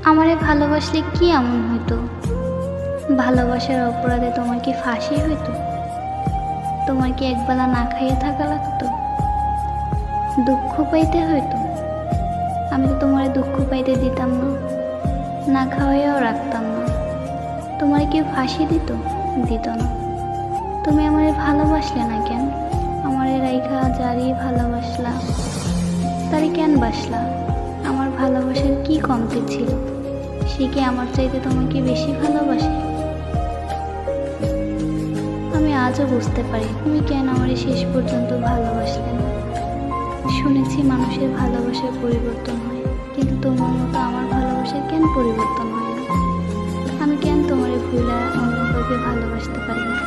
আমারে ভালোবাসলে কি এমন হইতো? ভালোবাসার অপরাধে তোমার কি ফাঁসি হইতো? তোমার কি একবেলা না খাইয়ে থাকা লাগতো? দুঃখ পাইতে হইতো? আমি তো তোমার দুঃখ পাইতে দিতাম না, না খাওয়াইয়াও রাখতাম না। তোমার কেউ ফাঁসি দিত? দিত না। তুমি আমারে ভালোবাসলে না কেন? আমারে রাইখা যারই ভালোবাসলা তারে কেন বাসলা? আমার ভালোবাসার কি কমতি ছিল? সে কি আমার চাইতে তোমাকে বেশি ভালোবাসে? আমি আজও বুঝতে পারি তুমি কেন আমারে শেষ পর্যন্ত ভালোবাসলে না। শুনেছি মানুষের ভালোবাসার পরিবর্তন হয়, কিন্তু তোমার মতো আমার ভালোবাসার কেন পরিবর্তন হয় না? আমি কেন তোমারে ভুলা অন্য কাউকে ভালোবাসতে পারি না?